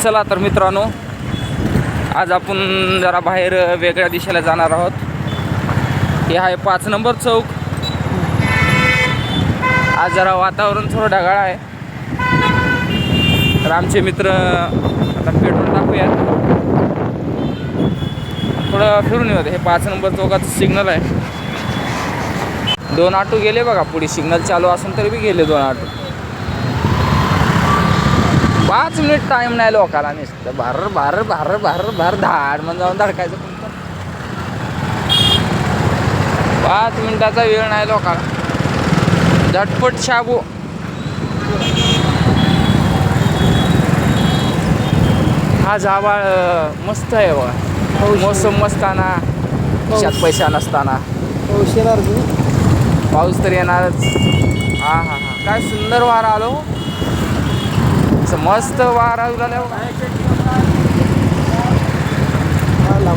चला तर मित्रांनो, आज आपण जरा बाहेर वेगळ्या दिशेला जाणार आहोत. हे आहे 5 नंबर चौक. आज जरा वातावरण थोडं ढगाळ आहे, तर आमचे मित्र आता पेट्रोल टाकूया, थोडं फिरून येऊ. हे 5 नंबर चौकाचं सिग्नल आहे. 2 ऑटो गेले बघा पुढे, सिग्नल चालू असून तरी बी गेले 2 ऑटो. 5 मिनिट टाईम नाही लोकाला, नुसतं भार भार भार भार भार धाड म्हणून जाऊन धडकायचं. पण 5 मिनिटाचा वेळ नाही लोकाला, झटपट शाबू. हा जावाळ मस्त आहे बघा, मोसम मस्ताना, खिशात पैसा नसताना. पाऊस तर येणारच. हा हा हा, काय सुंदर वारा आलो, मस्त वारा उलाला.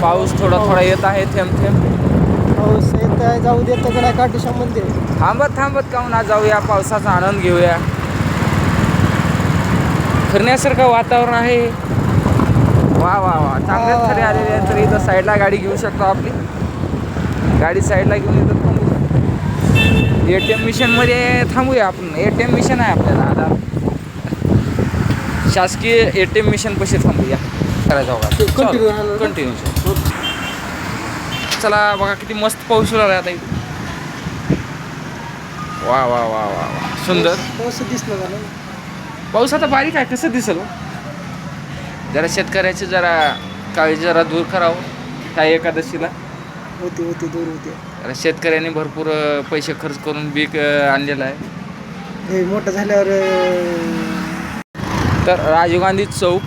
पाऊस थोडा थोडा येत आहे, थेंब थेंब. पाऊस येत आहे, जाऊ देत का नाही काटेश्वर मंदिर. थांबत थांबत का ना जाऊया, पावसाचा आनंद घेऊया. फिरण्यासारखं वातावरण आहे. वा वा वा, चांगलेच खरे आलेले आहे. तर इथं साईडला गाडी घेऊ शकतो आपली. गाडी साईडला घेऊन इथं थांबूया. ATM मिशनमध्ये थांबूया आपण. ATM मिशन आहे आपल्याला, आधार शासकीय ATM मिशन पशी थांबूया. करायचं बघा, कंटिन्यू. चला बघा किती मस्त पाऊस आला आता इथे. वा वा वा वा वा, सुंदर पाऊस दिसलं झालं. पाऊस आता बारीक आहे, कसं दिसेल. जरा शेतकऱ्याची जरा काळजी जरा दूर करावं. त्या एकादशीला होती दूर होते. जरा शेतकऱ्यांनी भरपूर पैसे खर्च करून पीक आणलेलं आहे. हे मोठं झाल्यावर तर राजीव गांधी चौक,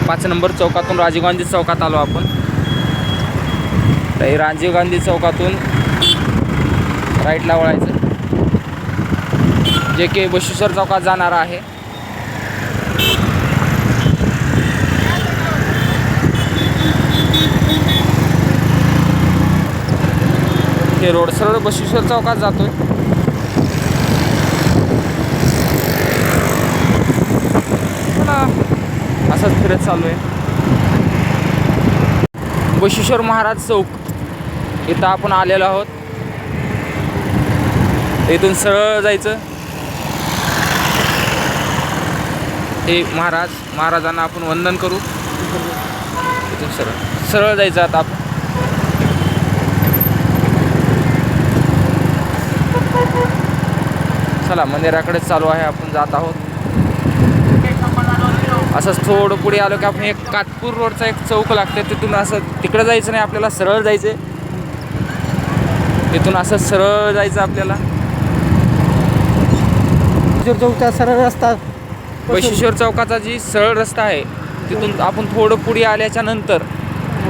5 नंबर चौकातून राजीव गांधी चौकात आलो आपण. तर राजीव गांधी चौकातून राईटला वळायचं, जे की बसवेश्वर चौकात जाणार आहे. हे रोड सरळ बसवेश्वर चौकात जातोय. असंच फिरत चालू आहे. बसवेश्वर महाराज चौक इथं आपण आलेलो आहोत. इथून सरळ जायचं. हे महाराजांना आपण वंदन करू. इथून सरळ जायचं आता आपण. चला मंदिराकडेच चालू आहे, आपण जात आहोत. असंच थोडं पुढे आलो की आपण एक कातपूर रोडचा एक चौक लागते. तिथून असं तिकडे जायचं नाही आपल्याला, सरळ जायचं. तिथून असं सरळ जायचं आपल्याला. चौकचा सरळ रस्ता, बसवेश्वर चौकाचा जी सरळ रस्ता आहे, तिथून आपण थोडं पुढे आल्याच्या नंतर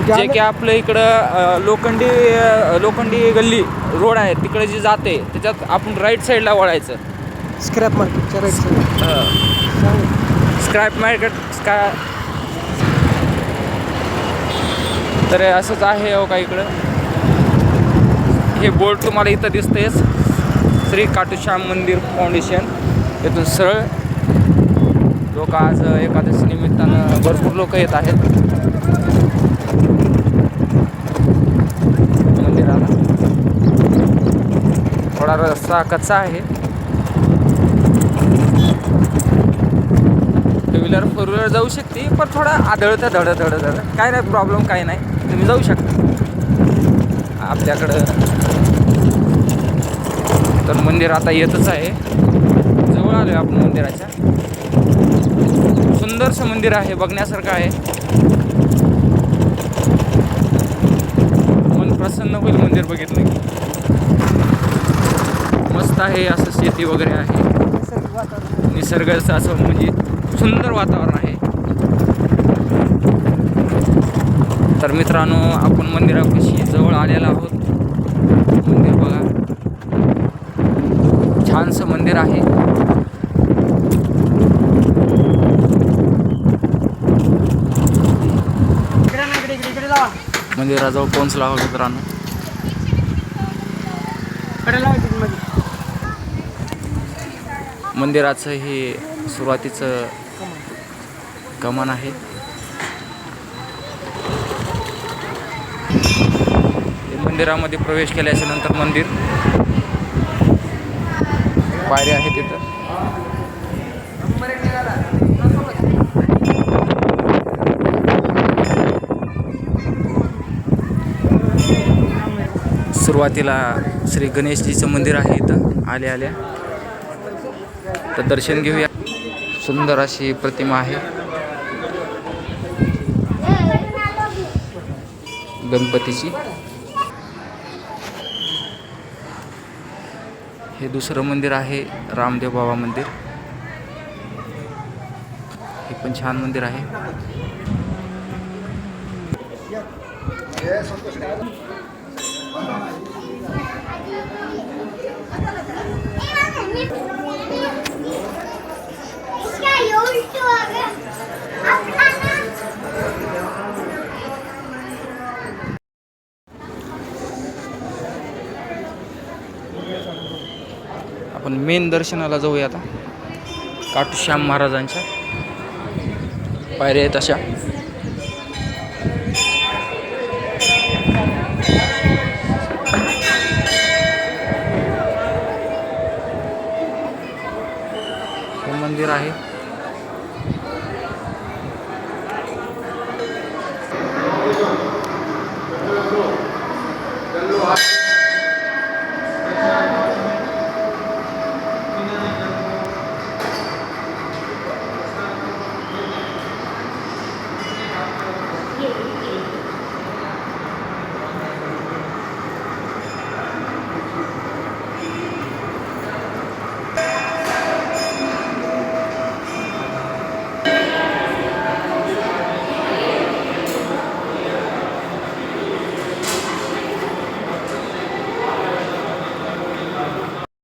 जे की आपलं इकडं लोखंडी गल्ली रोड आहे, तिकडे जी जाते त्याच्यात आपण राईट साईडला वळायचं. स्क्रॅप मार्केटच्या राईट साईड. स्क्रॅप मार्केट तर असंच आहे हो का. इकडं हे बोर्ड तुम्हाला इथं दिसतेच, श्री काटूश्याम मंदिर फाउंडेशन. इथून सरळ लोक आज एकादशी निमित्तानं भरपूर लोक येत आहेत मंदिराला. थोडा रस्ता कच्चा आहे. 2 व्हीलर 4 व्हीलर जाऊ शकते, पण थोडा आदळतं धड काय नाही, प्रॉब्लेम काही नाही, तुम्ही जाऊ शकता आपल्याकडं. तर मंदिर आता येतच आहे, जवळ आलो आहे आपण मंदिराच्या. सुंदरसं मंदिर आहे, बघण्यासारखं आहे. मन प्रसन्न होईल मंदिर बघितलं की. मस्त आहे, असं शेती वगैरे आहे, निसर्गाचं असं म्हणजे सुंदर वातावरण आहे. तर मित्रांनो, आपण मंदिरापाशी जवळ आलेलो आहोत. मंदिर बघा, छानसं मंदिर आहे. मंदिराजवळ पोहोचला आहोत मित्रांनो. मंदिराचं हे सुरुवातीचं कमान आहे. मंदिरामध्ये प्रवेश केल्याच्या नंतर मंदिर पायऱ्या आहेत तिथं. सुरुवातीला श्री गणेशजीचं मंदिर आहे इथं. आल्या तर दर्शन घेऊया. सुंदर अशी प्रतिमा आहे गणपतीची. हे दुसरं मंदिर आहे रामदेव बाबा मंदिर. हे पण छान मंदिर आहे. आपण मेन दर्शनाला जाऊया आता. काटूश्याम महाराजांच्या पायऱ्या आहेत अशा. हे मंदिर आहे.